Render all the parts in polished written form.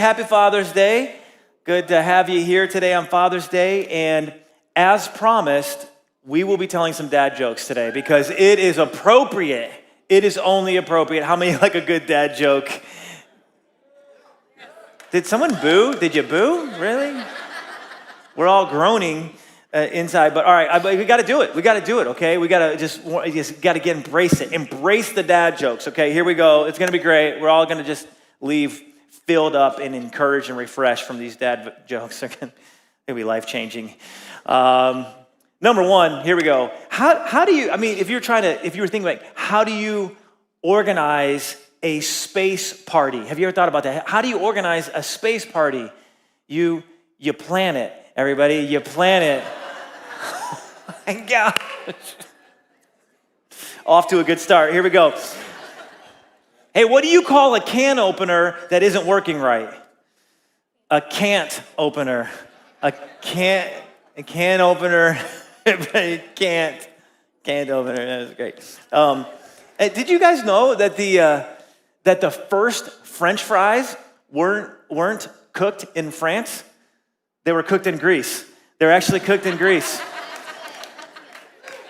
Happy Father's Day. Good to have you here today on Father's Day. And as promised, we will be telling some dad jokes today because it is appropriate. It is only appropriate. How many like a good dad joke? Did someone boo? Did you boo? Really? We're all groaning inside, but all right, we got to do it. We got to do it, okay? We got to just got to embrace it. Embrace the dad jokes, okay? Here we go. It's going to be great. We're all going to just leave filled up and encouraged and refreshed from these dad jokes. They're going to be life-changing. Number one, here we go. How do you, if you were thinking like, how do you organize a space party? Have you ever thought about that? How do you organize a space party? You plan it, everybody. You plan it. Oh my gosh. Off to a good start. Here we go. Hey, what do you call a can opener that isn't working right? A can't opener. A can opener. can't opener. That was great. Did you guys know that the first French fries weren't cooked in France? They were cooked in Greece. They were actually cooked in Greece.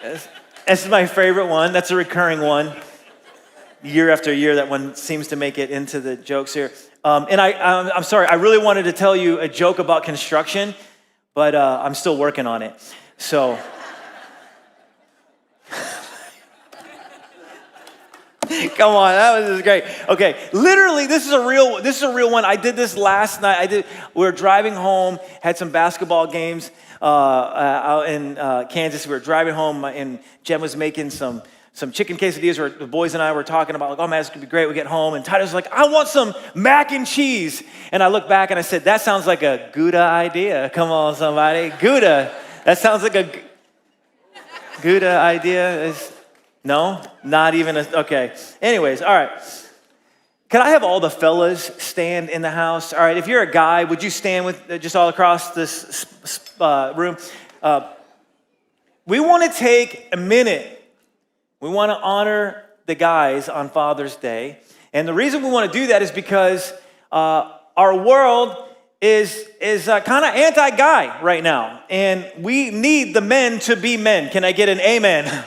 This is my favorite one. That's a recurring one. Year after year, that one seems to make it into the jokes here. And I'm sorry, I really wanted to tell you a joke about construction, but I'm still working on it. So, come on, that was just great. Okay, literally, this is a real one. I did this last night. We were driving home, had some basketball games out in Kansas. We were driving home, and Jen was making some chicken quesadillas where the boys and I were talking about, like, oh man, this could be great. We get home, and Titus was like, I want some mac and cheese. And I looked back and I said, that sounds like a Gouda idea. Come on, somebody. Gouda. That sounds like a Gouda idea. No? Not even okay. Anyways, all right. Can I have all the fellas stand in the house? All right, if you're a guy, would you stand with just all across this room? We want to take a minute. We want to honor the guys on Father's Day. And the reason we want to do that is because our world is kind of anti-guy right now. And we need the men to be men. Can I get an amen?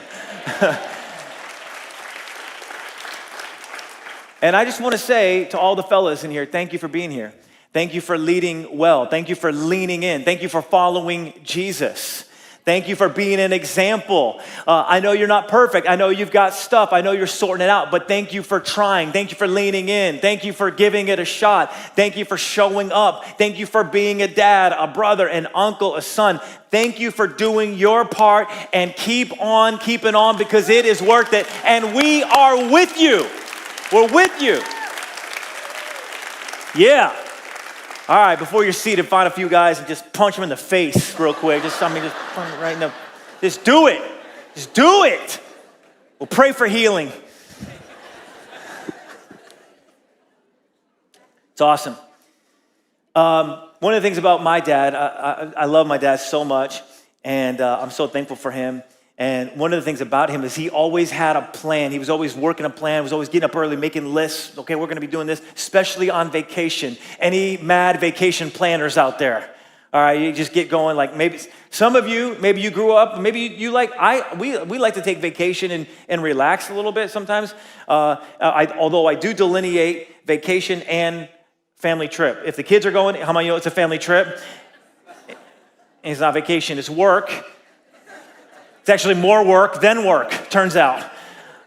And I just want to say to all the fellas in here, thank you for being here. Thank you for leading well. Thank you for leaning in. Thank you for following Jesus. Thank you for being an example. I know you're not perfect. I know you've got stuff. I know you're sorting it out, but thank you for trying. Thank you for leaning in. Thank you for giving it a shot. Thank you for showing up. Thank you for being a dad, a brother, an uncle, a son. Thank you for doing your part, and keep on keeping on because it is worth it. And we are with you. We're with you. Yeah. All right, before you're seated, find a few guys and just punch them in the face real quick. Just punch them right in the, just do it. Just do it. We'll pray for healing. It's awesome. One of the things about my dad, I love my dad so much, and I'm so thankful for him. And one of the things about him is he always had a plan. He was always working a plan, was always getting up early, making lists. Okay, we're gonna be doing this, especially on vacation. Any mad vacation planners out there? All right, you just get going. Like maybe some of you, maybe you grew up, maybe you like, we like to take vacation and relax a little bit sometimes. Although I do delineate vacation and family trip. If the kids are going, how many of you know it's a family trip? And it's not vacation, it's work. It's actually more work than work, turns out,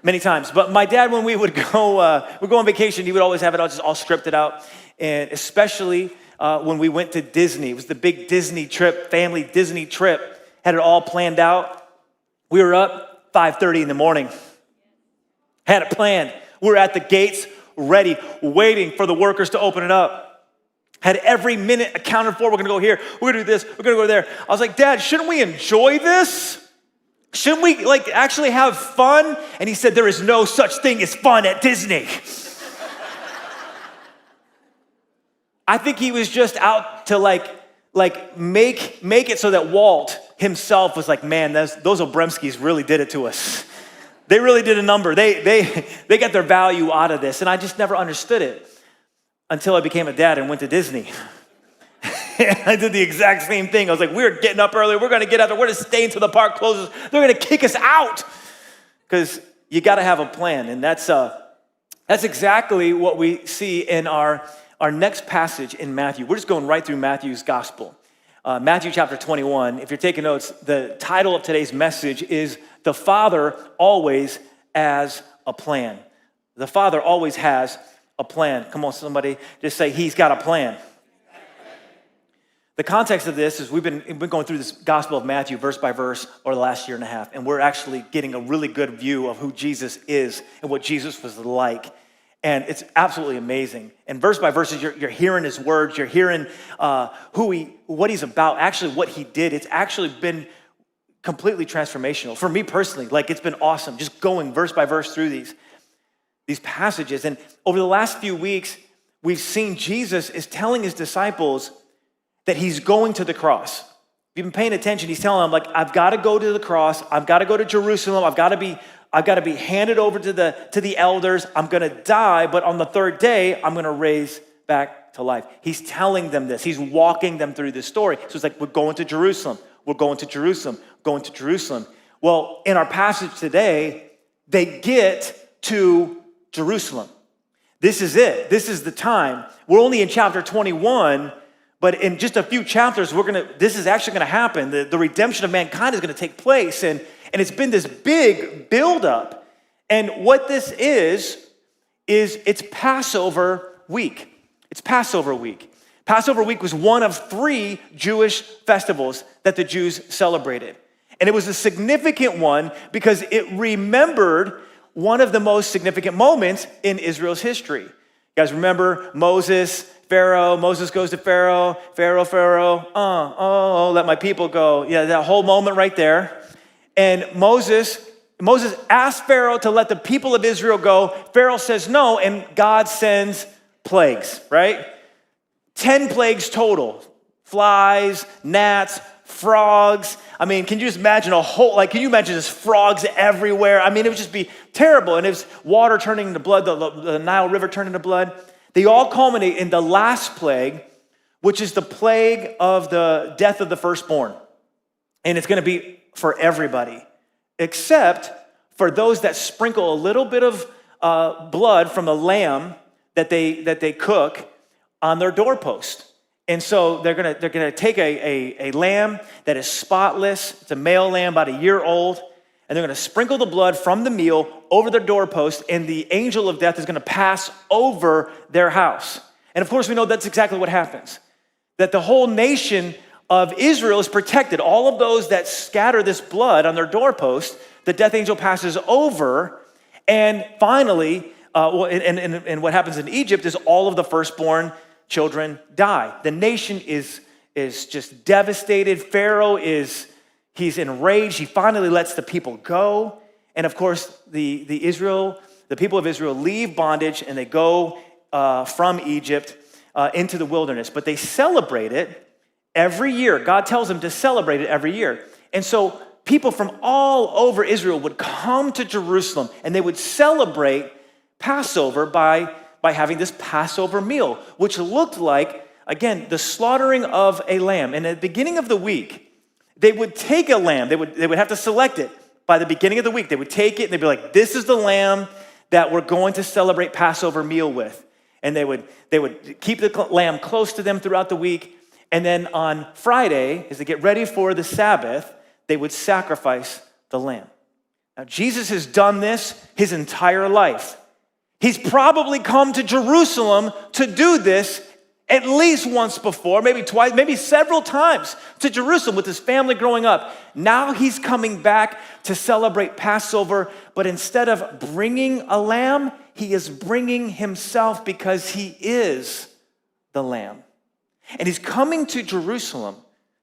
many times. But my dad, when we would go on vacation, he would always have it all scripted out. And especially when we went to Disney. It was the big Disney trip, family Disney trip. Had it all planned out. We were up 5:30 in the morning. Had it planned. We were at the gates, ready, waiting for the workers to open it up. Had every minute accounted for. We're gonna go here, we're gonna do this, we're gonna go there. I was like, Dad, shouldn't we enjoy this? Shouldn't we actually have fun? And he said, there is no such thing as fun at Disney. I think he was just out to make it so that Walt himself was like, man, those Obremskis really did it to us. They really did a number. They got their value out of this, and I just never understood it. until I became a dad and went to Disney. I did the exact same thing. I was like, we're getting up early. We're going to get out there. We're going to stay until the park closes. They're going to kick us out because you got to have a plan. And that's exactly what we see in our next passage in Matthew. We're just going right through Matthew's gospel. Matthew chapter 21. If you're taking notes, the title of today's message is The Father Always Has a Plan. The Father always has a plan. Come on, somebody, just say, He's got a plan. The context of this is we've been going through this Gospel of Matthew verse by verse over the last year and a half, and we're actually getting a really good view of who Jesus is and what Jesus was like. And it's absolutely amazing. And verse by verse, you're hearing his words, you're hearing what he's about, actually what he did. It's actually been completely transformational. For me personally, like it's been awesome just going verse by verse through these passages. And over the last few weeks, we've seen Jesus is telling his disciples that he's going to the cross. If you've been paying attention, he's telling them, like, I've got to go to the cross. I've got to go to Jerusalem. I've got to be handed over to the elders. I'm going to die, but on the third day, I'm going to raise back to life. He's telling them this. He's walking them through this story. So it's like, we're going to Jerusalem. We're going to Jerusalem. Going to Jerusalem. Well, in our passage today, they get to Jerusalem. This is it. This is the time. We're only in chapter 21, but in just a few chapters, this is actually going to happen. The redemption of mankind is going to take place. And it's been this big buildup. And what this is it's Passover week. It's Passover week. Passover week was one of 3 Jewish festivals that the Jews celebrated. And it was a significant one because it remembered one of the most significant moments in Israel's history. You guys remember Moses goes to Pharaoh, let my people go. Yeah, that whole moment right there. And Moses asked Pharaoh to let the people of Israel go. Pharaoh says no, and God sends plagues, right? 10 plagues total. Flies, gnats, frogs. I mean, can you just imagine can you imagine just frogs everywhere? I mean, it would just be terrible. And it was water turning into blood, the Nile River turned into blood. They all culminate in the last plague, which is the plague of the death of the firstborn. And it's going to be for everybody, except for those that sprinkle a little bit of blood from the lamb that they cook on their doorpost. And so they're gonna take a lamb that is spotless. It's a male lamb, about a year old. And they're going to sprinkle the blood from the meal over their doorpost, and the angel of death is going to pass over their house. And of course, we know that's exactly what happens. That the whole nation of Israel is protected. All of those that scatter this blood on their doorpost, the death angel passes over, and finally, and what happens in Egypt is all of the firstborn children die. The nation is just devastated. Pharaoh he's enraged. He finally lets the people go. And of course, the people of Israel leave bondage and they go from Egypt into the wilderness. But they celebrate it every year. God tells them to celebrate it every year. And so people from all over Israel would come to Jerusalem and they would celebrate Passover by having this Passover meal, which looked like, again, the slaughtering of a lamb. And at the beginning of the week, they would take a lamb. They would have to select it. By the beginning of the week, they would take it and they'd be like, this is the lamb that we're going to celebrate Passover meal with. And they would keep the lamb close to them throughout the week. And then on Friday, as they get ready for the Sabbath, they would sacrifice the lamb. Now, Jesus has done this his entire life. He's probably come to Jerusalem to do this at least once before, maybe twice, maybe several times to Jerusalem with his family growing up. Now he's coming back to celebrate Passover, but instead of bringing a lamb, he is bringing himself because he is the lamb. And he's coming to Jerusalem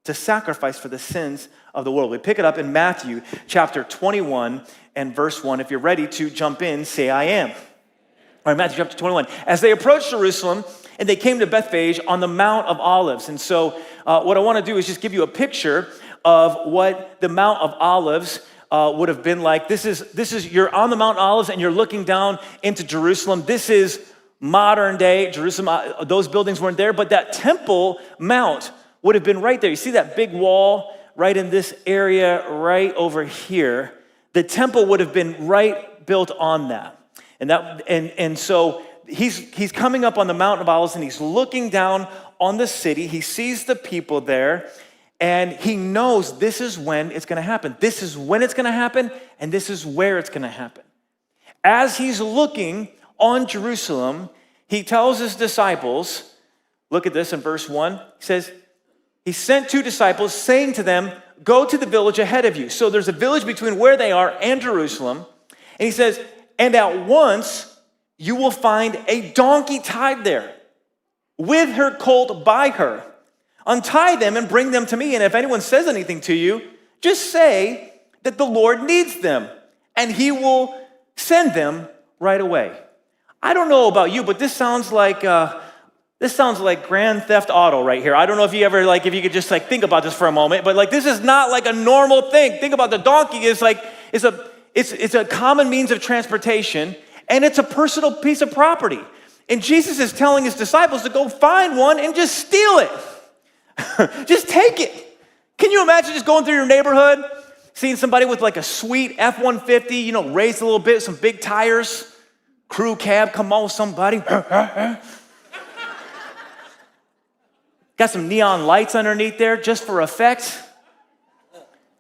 to sacrifice for the sins of the world. We pick it up in Matthew chapter 21 and verse 1. If you're ready to jump in, say I am. All right, Matthew chapter 21. As they approached Jerusalem, and they came to Bethphage on the Mount of Olives. And so what I want to do is just give you a picture of what the Mount of Olives would have been like. This is you're on the Mount of Olives and you're looking down into Jerusalem. This is modern day Jerusalem, those buildings weren't there, but that Temple Mount would have been right there. You see that big wall right in this area right over here? The temple would have been right built on that. And so he's coming up on the Mount of Olives and he's looking down on the city. He sees the people there and he knows this is when it's going to happen. This is when it's going to happen and this is where it's going to happen. As he's looking on Jerusalem, he tells his disciples, look at this in verse 1. He says, he sent 2 disciples saying to them, go to the village ahead of you. So there's a village between where they are and Jerusalem. And he says, and at once you will find a donkey tied there with her colt by her. Untie them and bring them to me. And if anyone says anything to you, just say that the Lord needs them and he will send them right away. I don't know about you, but this sounds like Grand Theft Auto right here. I don't know if you ever if you could just think about this for a moment, but this is not like a normal thing. Think about the donkey is it's a common means of transportation and it's a personal piece of property. And Jesus is telling his disciples to go find one and just steal it. Just take it. Can you imagine just going through your neighborhood, seeing somebody with a sweet F-150, raised a little bit, some big tires, crew cab, come on, somebody. Got some neon lights underneath there just for effect.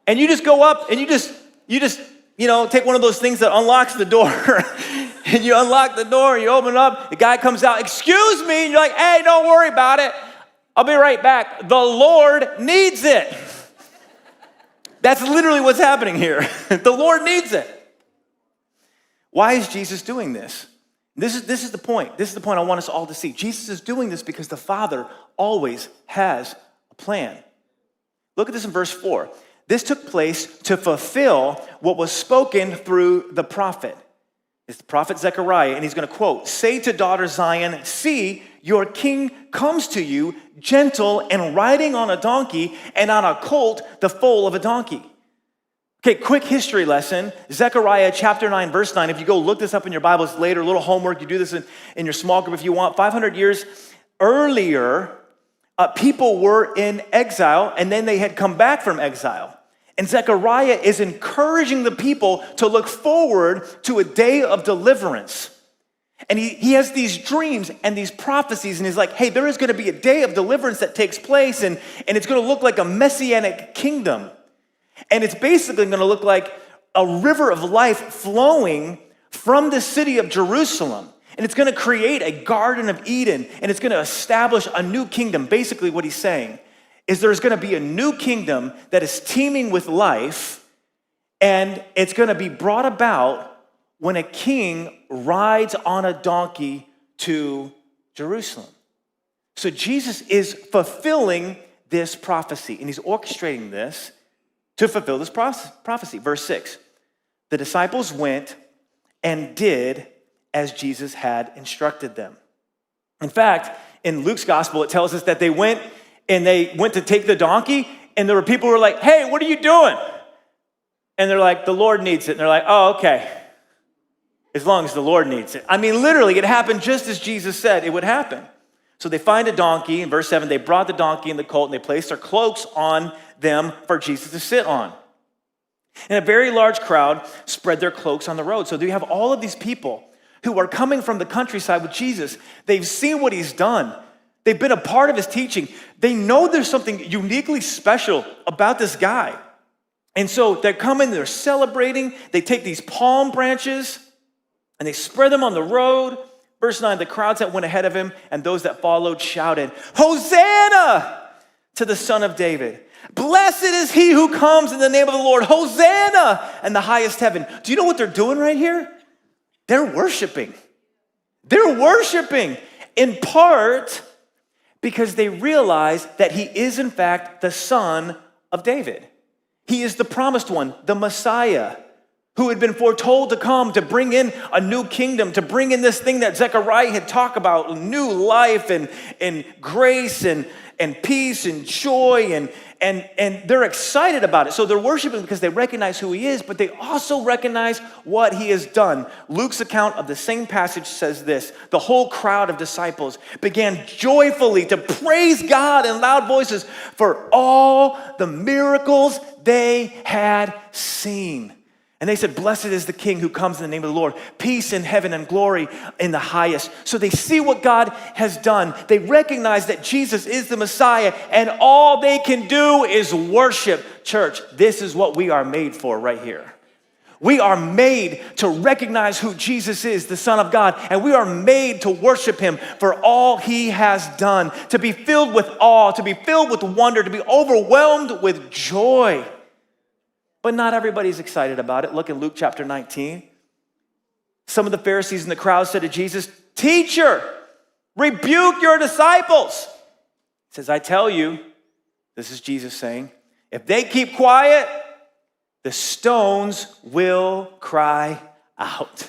And you just go up and you just take one of those things that unlocks the door. And you unlock the door, you open it up, the guy comes out, excuse me, and you're like, hey, don't worry about it. I'll be right back. The Lord needs it. That's literally what's happening here. The Lord needs it. Why is Jesus doing this? This is the point. This is the point I want us all to see. Jesus is doing this because the Father always has a plan. Look at this in verse 4. This took place to fulfill what was spoken through the prophet. It's the prophet Zechariah, and he's going to quote, say to daughter Zion, see, your king comes to you, gentle and riding on a donkey, and on a colt, the foal of a donkey. Okay, quick history lesson. Zechariah chapter 9, verse 9. If you go look this up in your Bibles later, a little homework, you do this in your small group if you want. 500 years earlier, people were in exile, and then they had come back from exile. And Zechariah is encouraging the people to look forward to a day of deliverance. And he has these dreams and these prophecies, and he's like, hey, there is going to be a day of deliverance that takes place, and it's going to look like a messianic kingdom. And it's basically going to look like a river of life flowing from the city of Jerusalem. And it's going to create a Garden of Eden, and it's going to establish a new kingdom. Basically what he's saying is there's going to be a new kingdom that is teeming with life, and it's going to be brought about when a king rides on a donkey to Jerusalem. So Jesus is fulfilling this prophecy, and he's orchestrating this to fulfill this prophecy. Verse 6, the disciples went and did as Jesus had instructed them. In fact, in Luke's gospel, it tells us that they went to take the donkey, and there were people who were like, hey, what are you doing? And they're like, the Lord needs it. And they're like, oh, okay. As long as the Lord needs it. I mean, literally, it happened just as Jesus said it would happen. So they find a donkey. In verse 7, they brought the donkey and the colt, and they placed their cloaks on them for Jesus to sit on. And a very large crowd spread their cloaks on the road. So you have all of these people who are coming from the countryside with Jesus. They've seen what he's done. They've been a part of his teaching. They know there's something uniquely special about this guy. And so they're coming, they're celebrating. They take these palm branches and they spread them on the road. Verse 9, the crowds that went ahead of him and those that followed shouted, Hosanna to the Son of David. Blessed is he who comes in the name of the Lord. Hosanna in the highest heaven. Do you know what they're doing right here? They're worshiping. They're worshiping in part because they realize that he is in fact the Son of David. He is the promised one, the Messiah, who had been foretold to come to bring in a new kingdom, to bring in this thing that Zechariah had talked about, new life and grace and peace and joy, and they're excited about it. So they're worshiping because they recognize who he is, but they also recognize what he has done. Luke's account of the same passage says this: the whole crowd of disciples began joyfully to praise God in loud voices for all the miracles they had seen. And they said, blessed is the King who comes in the name of the Lord. Peace in heaven and glory in the highest. So they see what God has done. They recognize that Jesus is the Messiah, and all they can do is worship. Church, this is what we are made for right here. We are made to recognize who Jesus is, the Son of God, and we are made to worship him for all he has done, to be filled with awe, to be filled with wonder, to be overwhelmed with joy. But not everybody's excited about it. Look in Luke chapter 19. Some of the Pharisees in the crowd said to Jesus, "Teacher, rebuke your disciples." He says, "I tell you," this is Jesus saying, "if they keep quiet, the stones will cry out."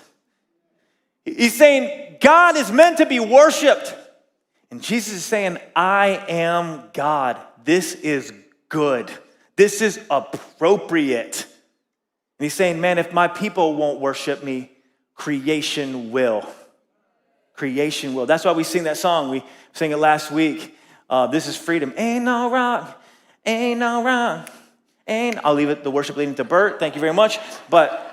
He's saying God is meant to be worshiped. And Jesus is saying, I am God. This is good. This is appropriate. And he's saying, man, if my people won't worship me, creation will. Creation will. That's why we sing that song. We sang it last week. This is freedom. Ain't no rock, ain't no rock, I'll leave it, the worship leading to Bert. Thank you very much. But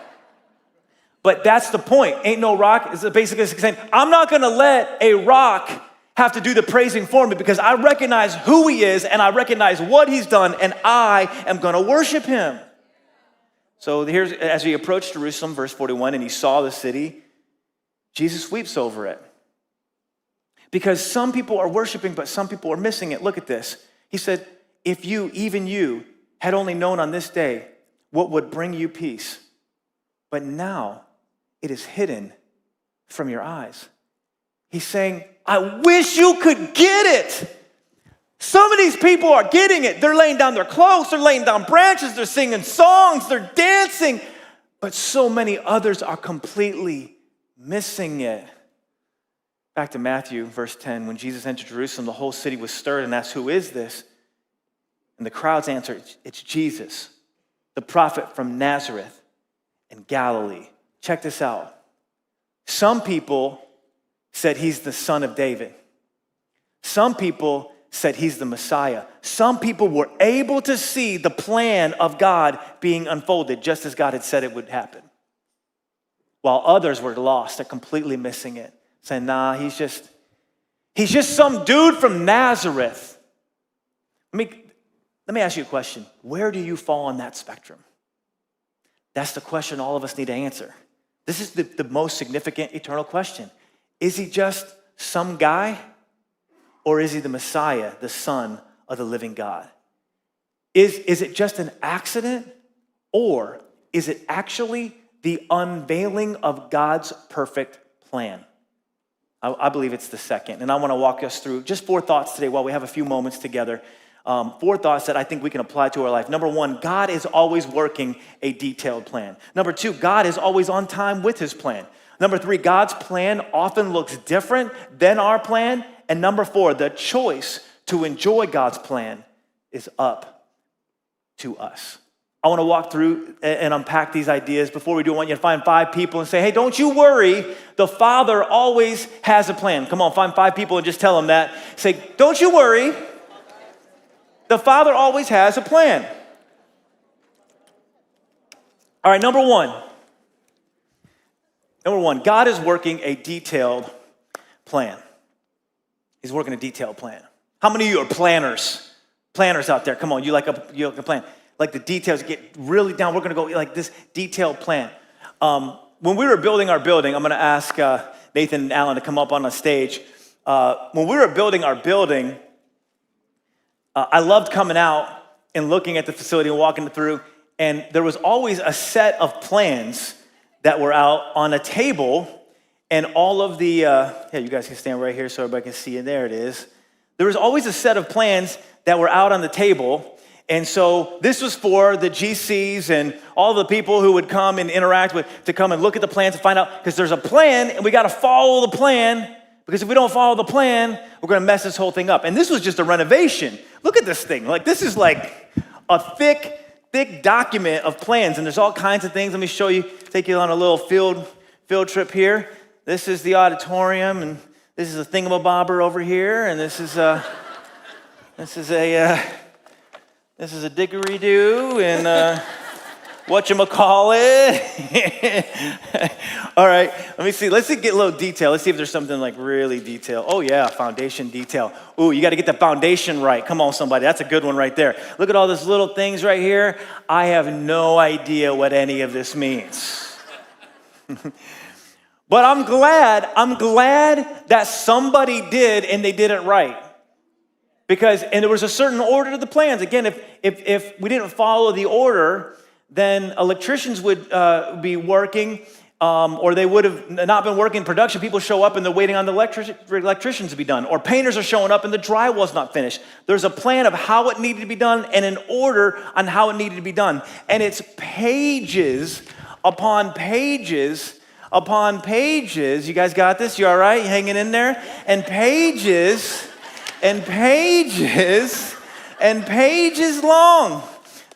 that's the point. Ain't no rock is basically saying, I'm not going to let a rock have to do the praising for me because I recognize who he is and I recognize what he's done and I am going to worship him. So here's, as he approached Jerusalem, verse 41, and he saw the city, Jesus weeps over it. Because some people are worshiping, but some people are missing it. Look at this. He said, if you, even you, had only known on this day what would bring you peace, but now it is hidden from your eyes. He's saying, I wish you could get it. Some of these people are getting it. They're laying down their cloaks, they're laying down branches, they're singing songs, they're dancing. But so many others are completely missing it. Back to Matthew, verse 10. When Jesus entered Jerusalem, the whole city was stirred and asked, who is this? And the crowds answered, it's Jesus, the prophet from Nazareth in Galilee. Check this out. Some people said he's the son of David. Some people said he's the Messiah. Some people were able to see the plan of God being unfolded just as God had said it would happen. While others were lost, they're completely missing it. Saying, nah, he's just some dude from Nazareth. Let me ask you a question. Where do you fall on that spectrum? That's the question all of us need to answer. This is the most significant eternal question. Is he just some guy, or is he the Messiah, the Son of the living God? Is it just an accident, or is it actually the unveiling of God's perfect plan? I believe it's the second, and I want to walk us through just 4 thoughts today while we have a few moments together. 4 thoughts that I think we can apply to our life. Number 1, God is always working a detailed plan. Number 2, God is always on time with his plan. Number 3, God's plan often looks different than our plan. And number 4, the choice to enjoy God's plan is up to us. I want to walk through and unpack these ideas. Before we do, I want you to find 5 people and say, hey, don't you worry. The Father always has a plan. Come on, find 5 people and just tell them that. Say, don't you worry. The Father always has a plan. All right, number 1. Number 1, God is working a detailed plan. He's working a detailed plan. How many of you are planners? Planners out there, come on, you like a plan. Like the details, get really down. We're going to go like this detailed plan. When we were building our building, I'm going to ask Nathan and Alan to come up on the stage. When we were building our building, I loved coming out and looking at the facility and walking through, and there was always a set of plans that were out on a table, and all of the, you guys can stand right here so everybody can see it. There it is. There was always a set of plans that were out on the table, And so this was for the GCs and all the people who would come and interact with, to come and look at the plans to find out, because there's a plan and we got to follow the plan, because if we don't follow the plan, we're going to mess this whole thing up. And this was just a renovation. Look at this thing. Like, this is like a thick document of plans, and there's all kinds of things. Let me show you, take you on a little field trip here. This is the auditorium, and this is a thingamabobber over here, and this is a dickory-doo, and whatchamacallit. All right, let me see. Let's get a little detail. Let's see if there's something like really detailed. Oh yeah, foundation detail. Ooh, you got to get the foundation right. Come on, somebody. That's a good one right there. Look at all these little things right here. I have no idea what any of this means. But I'm glad that somebody did, and they did it right. And there was a certain order to the plans. Again, if we didn't follow the order, then electricians would be working, or they would have not been working in production. People show up and they're waiting on the electricians to be done. Or painters are showing up and the drywall's not finished. There's a plan of how it needed to be done and an order on how it needed to be done. And it's pages upon pages upon pages. You guys got this? You all right? You hanging in there? And pages and pages and pages long.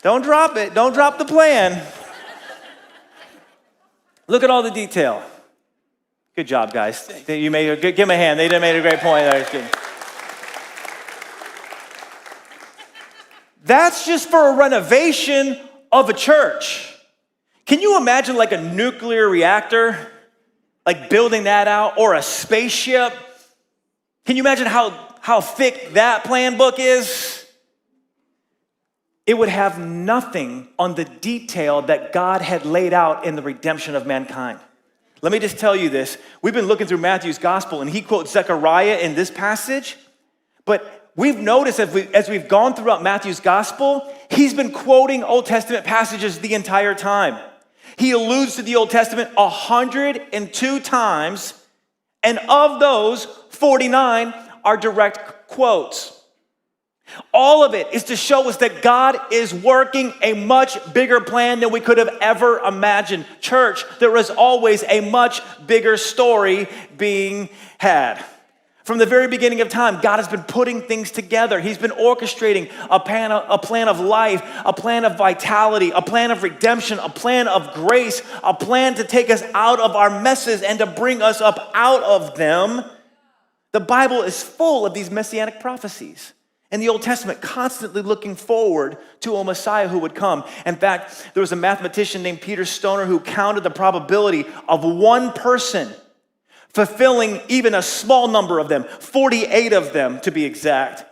Don't drop it. Don't drop the plan. Look at all the detail. Good job, guys. You made give them a hand. They made a great point there. That's just for a renovation of a church. Can you imagine like a nuclear reactor, like building that out, or a spaceship? Can you imagine how thick that plan book is? It would have nothing on the detail that God had laid out in the redemption of mankind. Let me just tell you this. We've been looking through Matthew's gospel, and he quotes Zechariah in this passage, but we've noticed as we've gone throughout Matthew's gospel, he's been quoting Old Testament passages the entire time. He alludes to the Old Testament 102 times, and of those, 49 are direct quotes. All of it is to show us that God is working a much bigger plan than we could have ever imagined. Church, there is always a much bigger story being had. From the very beginning of time, God has been putting things together. He's been orchestrating a plan of life, a plan of vitality, a plan of redemption, a plan of grace, a plan to take us out of our messes and to bring us up out of them. The Bible is full of these messianic prophecies. In the Old Testament, constantly looking forward to a Messiah who would come. In fact, there was a mathematician named Peter Stoner who counted the probability of one person fulfilling even a small number of them, 48 of them to be exact.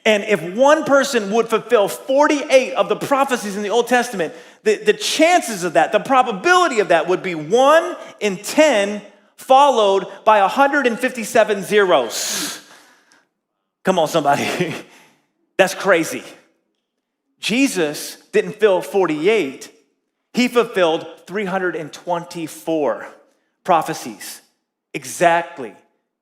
And if one person would fulfill 48 of the prophecies in the Old Testament, the chances of that, the probability of that would be 1 in 10 followed by 157 zeros. Come on, somebody. That's crazy. Jesus didn't fill 48. He fulfilled 324 prophecies. Exactly.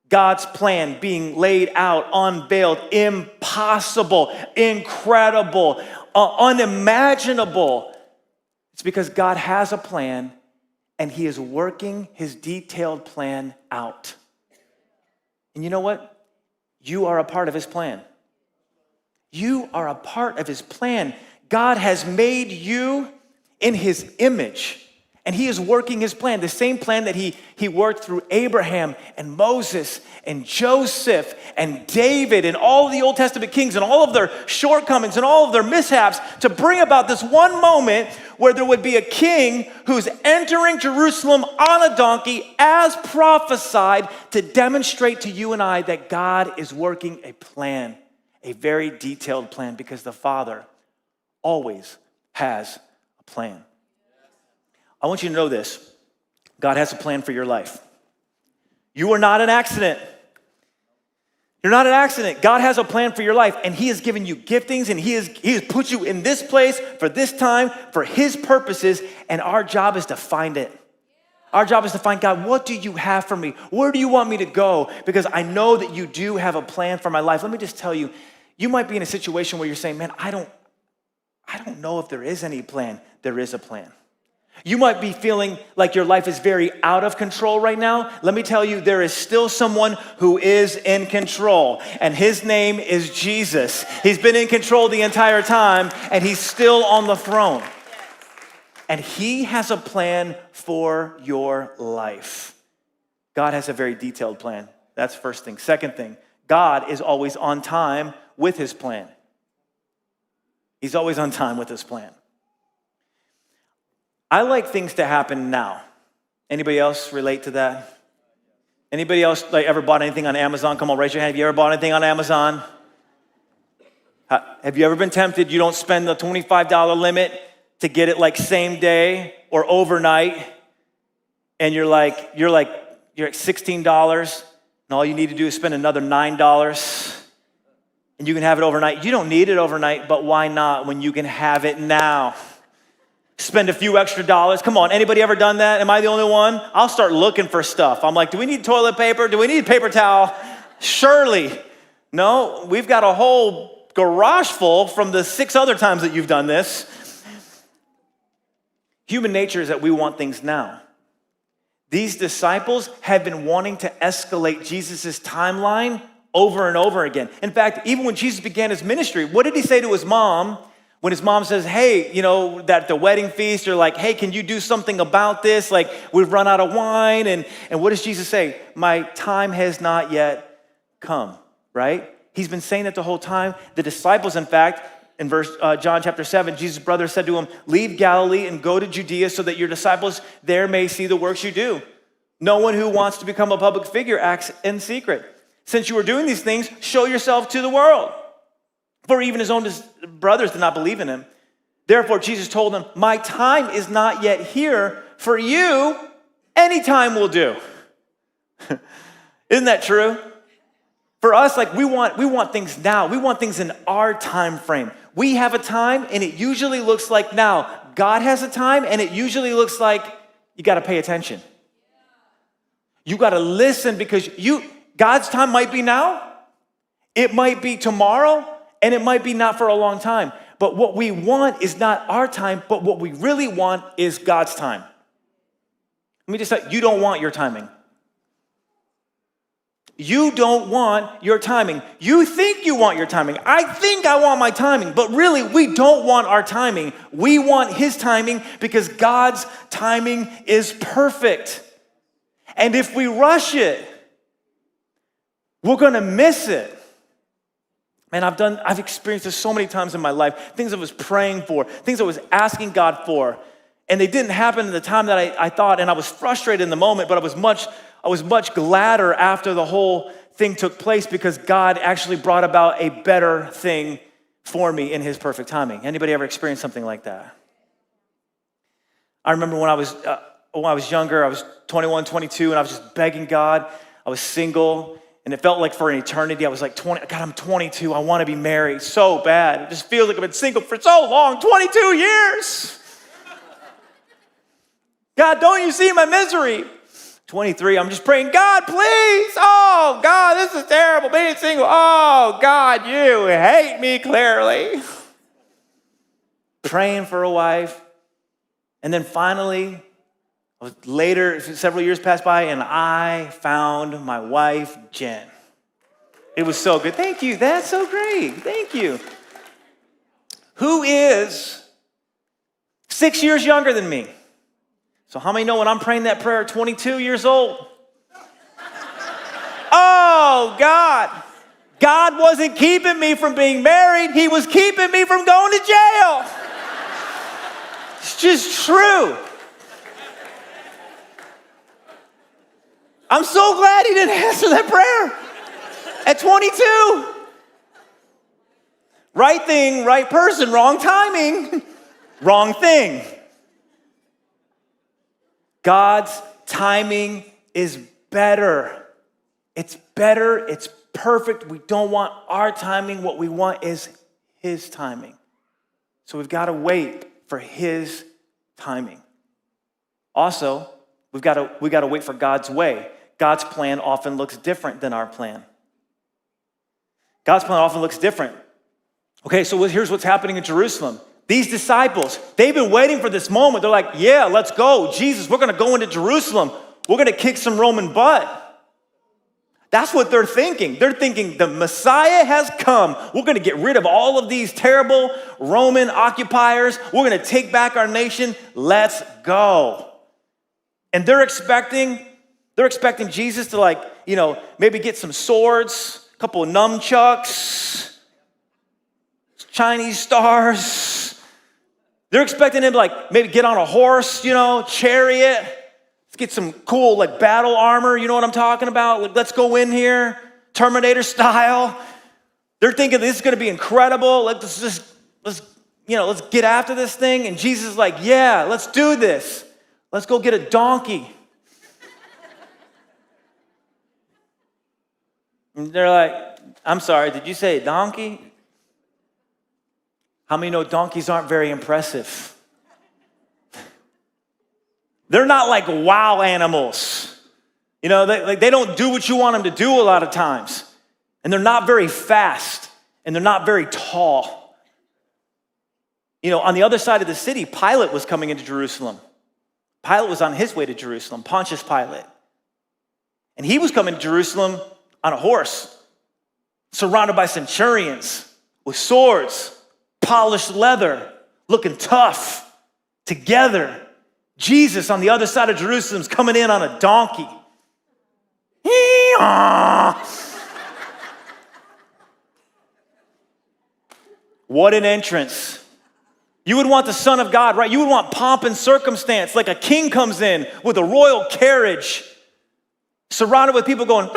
God's plan being laid out, unveiled, impossible, incredible, unimaginable. It's because God has a plan and he is working his detailed plan out. And you know what? You are a part of his plan. You are a part of his plan. God has made you in his image, and he is working his plan, the same plan that he worked through Abraham and Moses and Joseph and David and all of the Old Testament kings and all of their shortcomings and all of their mishaps to bring about this one moment where there would be a king who's entering Jerusalem on a donkey as prophesied to demonstrate to you and I that God is working a plan, a very detailed plan, because the Father always has a plan. I want you to know this. God has a plan for your life. You are not an accident. You're not an accident. God has a plan for your life, and he has given you giftings, and he has put you in this place for this time, for his purposes, and our job is to find it. Our job is to find, God, what do you have for me? Where do you want me to go? Because I know that you do have a plan for my life. Let me just tell you, You might be in a situation where you're saying, man, I don't know if there is any plan. There is a plan. You might be feeling like your life is very out of control right now. Let me tell you, there is still someone who is in control, and his name is Jesus. He's been in control the entire time, and he's still on the throne. And he has a plan for your life. God has a very detailed plan. That's first thing. Second thing, God is always on time with his plan. He's always on time with his plan. I like things to happen now. Anybody else relate to that? Anybody else ever bought anything on Amazon? Come on, raise your hand. Have you ever bought anything on Amazon? Have you ever been tempted? You don't spend the $25 limit to get it like same day or overnight, and you're at $16, and all you need to do is spend another $9, and you can have it overnight. You don't need it overnight, but why not when you can have it now? Spend a few extra dollars. Come on, anybody ever done that? Am I the only one? I'll start looking for stuff. I'm like, do we need toilet paper? Do we need paper towel? Surely. No, we've got a whole garage full from the 6 other times that you've done this. Human nature is that we want things now. These disciples have been wanting to escalate Jesus' timeline over and over again. In fact, even when Jesus began his ministry, what did he say to his mom? When his mom says, hey, that the wedding feast, you're like, hey, can you do something about this? Like, we've run out of wine. And what does Jesus say? My time has not yet come, right? He's been saying it the whole time. The disciples, in fact, in John chapter 7, Jesus' brother said to him, leave Galilee and go to Judea so that your disciples there may see the works you do. No one who wants to become a public figure acts in secret. Since you are doing these things, show yourself to the world. For even his own brothers did not believe in him. Therefore, Jesus told them, my time is not yet here. For you, any time will do. Isn't that true? For us, we want things now. We want things in our time frame. We have a time, and it usually looks like now. God has a time, and it usually looks like you got to pay attention. You got to listen because God's time might be now. It might be tomorrow. And it might be not for a long time. But what we want is not our time, but what we really want is God's time. Let me just say, you don't want your timing. You don't want your timing. You think you want your timing. I think I want my timing, but really we don't want our timing. We want his timing because God's timing is perfect. And if we rush it, we're going to miss it. Man, I've experienced this so many times in my life. Things I was praying for, things I was asking God for, and they didn't happen in the time that I thought, and I was frustrated in the moment, but I was much gladder after the whole thing took place because God actually brought about a better thing for me in his perfect timing. Anybody ever experienced something like that? I remember when I was younger, I was 21, 22, and I was just begging God. I was single. And it felt like for an eternity, I was like, God, I'm 22. I want to be married so bad. It just feels like I've been single for so long, 22 years. God, don't you see my misery? 23, I'm just praying, God, please. Oh, God, this is terrible, being single. Oh, God, you hate me clearly. Praying for a wife. And then finally, later, several years passed by, and I found my wife, Jen. It was so good. Thank you. That's so great. Thank you. Who is 6 years younger than me? So how many know when I'm praying that prayer at 22 years old? Oh, God. God wasn't keeping me from being married. He was keeping me from going to jail. It's just true. I'm so glad he didn't answer that prayer at 22. Right thing, right person, wrong timing, wrong thing. God's timing is better. It's better, it's perfect. We don't want our timing. What we want is his timing. So we've got to wait for his timing. Also, we've got to wait for God's way. God's plan often looks different than our plan. God's plan often looks different. Okay, so here's what's happening in Jerusalem. These disciples, they've been waiting for this moment. They're like, yeah, let's go. Jesus, we're going to go into Jerusalem. We're going to kick some Roman butt. That's what they're thinking. They're thinking the Messiah has come. We're going to get rid of all of these terrible Roman occupiers. We're going to take back our nation. Let's go. And they're expecting Jesus to maybe get some swords, a couple of nunchucks, Chinese stars. They're expecting him to maybe get on a horse, chariot. Let's get some cool battle armor. You know what I'm talking about? Let's go in here, Terminator style. They're thinking this is going to be incredible. Let's get after this thing. And Jesus is like, yeah, let's do this. Let's go get a donkey. And they're like, I'm sorry, did you say donkey? How many know donkeys aren't very impressive? They're not like wow animals. They don't do what you want them to do a lot of times. And they're not very fast, and they're not very tall. On the other side of the city, Pilate was coming into Jerusalem. Pilate was on his way to Jerusalem, Pontius Pilate. And he was coming to Jerusalem on a horse, surrounded by centurions with swords, polished leather, looking tough, together. Jesus on the other side of Jerusalem is coming in on a donkey. What an entrance. You would want the Son of God, right? You would want pomp and circumstance, like a king comes in with a royal carriage, surrounded with people going,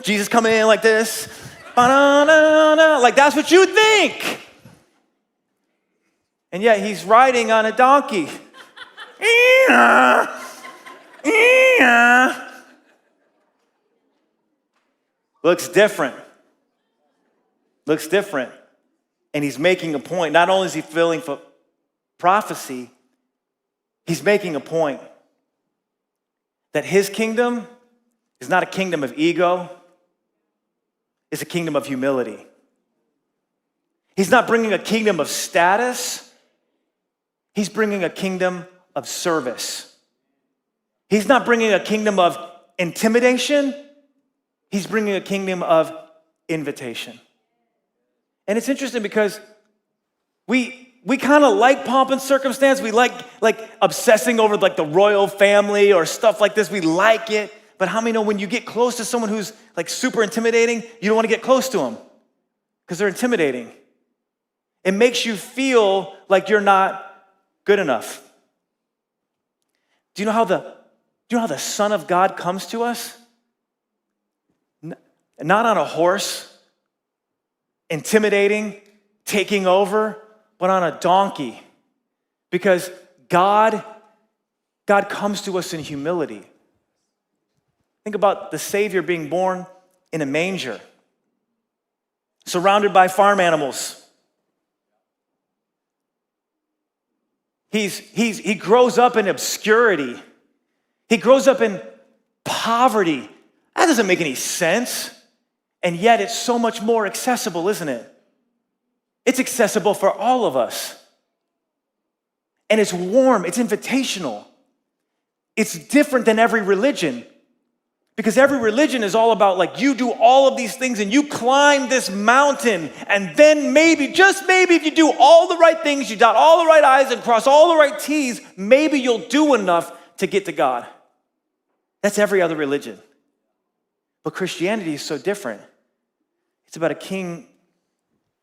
Jesus coming in like this. Like that's what you think. And yet he's riding on a donkey. Looks different. And he's making a point. Not only is he filling for prophecy, he's making a point that his kingdom is not a kingdom of ego, it's a kingdom of humility. He's not bringing a kingdom of status, he's bringing a kingdom of service. He's not bringing a kingdom of intimidation, he's bringing a kingdom of invitation. And it's interesting because we kind of like pomp and circumstance. We like obsessing over the royal family or stuff like this. We like it. But how many know when you get close to someone who's super intimidating, you don't want to get close to them because they're intimidating. It makes you feel like you're not good enough. Do you know how the Son of God comes to us? Not on a horse, intimidating, taking over, but on a donkey. Because God comes to us in humility. Think about the Savior being born in a manger, surrounded by farm animals. He grows up in obscurity. He grows up in poverty. That doesn't make any sense. And yet it's so much more accessible, isn't it? It's accessible for all of us. And it's warm, it's invitational. It's different than every religion. Because every religion is all about you do all of these things and you climb this mountain and then maybe, just maybe if you do all the right things, you dot all the right I's and cross all the right T's, maybe you'll do enough to get to God. That's every other religion. But Christianity is so different. It's about a king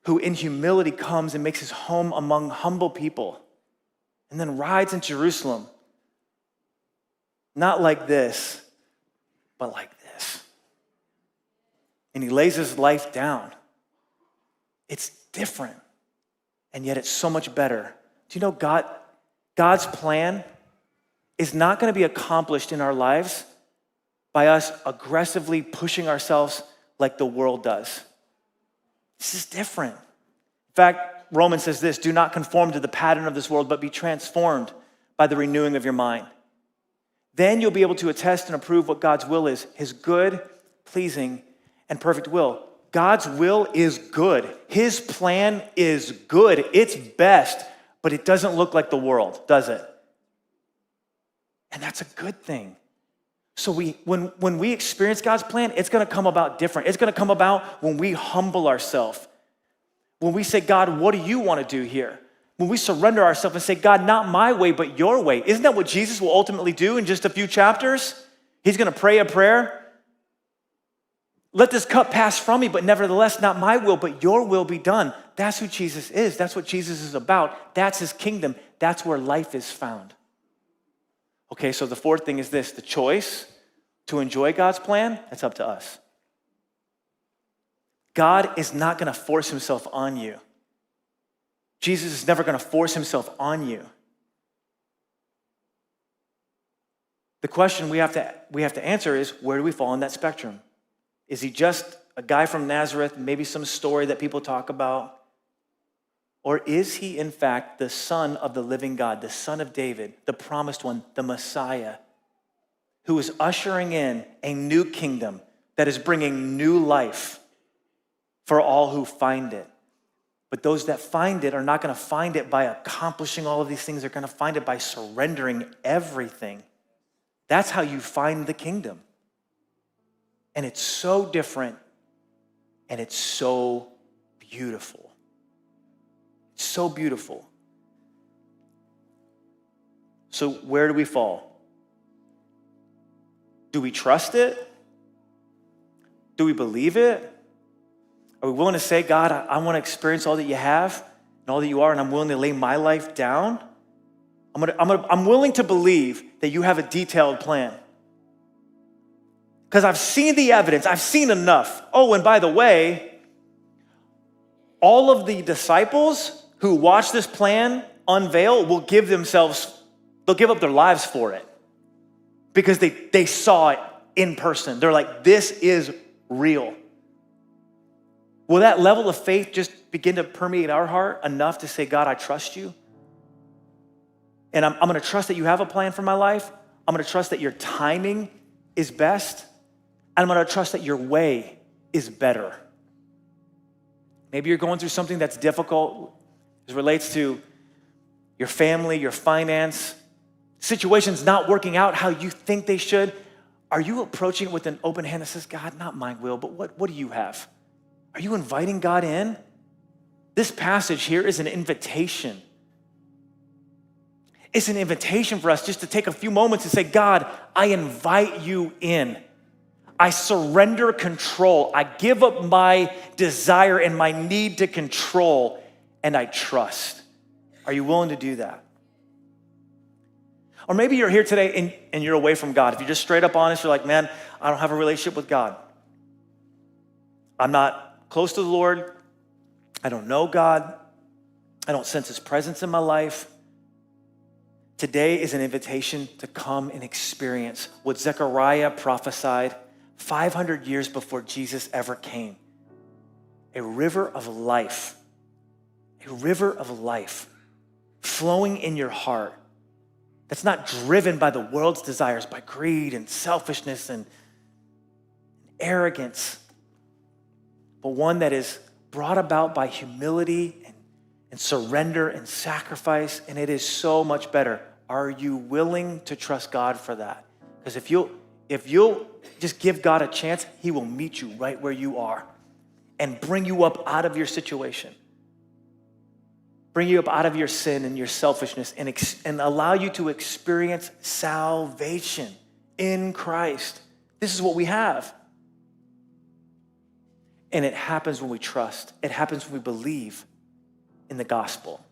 who in humility comes and makes his home among humble people and then rides in Jerusalem. Not like this, but like this. And he lays his life down. It's different, and yet it's so much better. Do you know God's plan is not going to be accomplished in our lives by us aggressively pushing ourselves like the world does. This is different. In fact, Romans says this, do not conform to the pattern of this world, but be transformed by the renewing of your mind. Then you'll be able to attest and approve what God's will is, his good, pleasing, and perfect will. God's will is good. His plan is good. It's best, but it doesn't look like the world, does it? And that's a good thing. So when we experience God's plan, it's gonna come about different. It's gonna come about when we humble ourselves. When we say, God, what do you wanna do here? When we surrender ourselves and say, God, not my way, but your way. Isn't that what Jesus will ultimately do in just a few chapters? He's gonna pray a prayer. Let this cup pass from me, but nevertheless, not my will, but your will be done. That's who Jesus is. That's what Jesus is about. That's his kingdom. That's where life is found. Okay, so the fourth thing is this, the choice to enjoy God's plan, that's up to us. God is not gonna force himself on you. Jesus is never gonna force himself on you. The question we have to answer is, where do we fall on that spectrum? Is he just a guy from Nazareth, maybe some story that people talk about? Or is he, in fact, the Son of the living God, the Son of David, the promised one, the Messiah, who is ushering in a new kingdom that is bringing new life for all who find it? But those that find it are not going to find it by accomplishing all of these things. They're going to find it by surrendering everything. That's how you find the kingdom. And it's so different, and it's so beautiful. So beautiful. So where do we fall? Do we trust it? Do we believe it? Are we willing to say, God, I want to experience all that you have and all that you are, and I'm willing to lay my life down? I'm willing to believe that you have a detailed plan. Because I've seen the evidence. I've seen enough. Oh, and by the way, all of the disciples who watch this plan unveil will they'll give up their lives for it because they saw it in person. They're like, this is real. Will that level of faith just begin to permeate our heart enough to say, God, I trust you? And I'm gonna trust that you have a plan for my life. I'm gonna trust that your timing is best. And I'm gonna trust that your way is better. Maybe you're going through something that's difficult as it relates to your family, your finance, situations not working out how you think they should. Are you approaching it with an open hand that says, God, not my will, but what do you have? Are you inviting God in? This passage here is an invitation. It's an invitation for us just to take a few moments and say, God, I invite you in. I surrender control. I give up my desire and my need to control, and I trust. Are you willing to do that? Or maybe you're here today and you're away from God. If you're just straight up honest, you're like, man, I don't have a relationship with God. I'm not close to the Lord. I don't know God. I don't sense his presence in my life. Today is an invitation to come and experience what Zechariah prophesied 500 years before Jesus ever came. A river of life flowing in your heart that's not driven by the world's desires, by greed and selfishness and arrogance, but one that is brought about by humility and surrender and sacrifice, and it is so much better. Are you willing to trust God for that? Because if you'll just give God a chance, he will meet you right where you are and bring you up out of your situation. Bring you up out of your sin and your selfishness and allow you to experience salvation in Christ. This is what we have. And it happens when we trust. It happens when we believe in the gospel.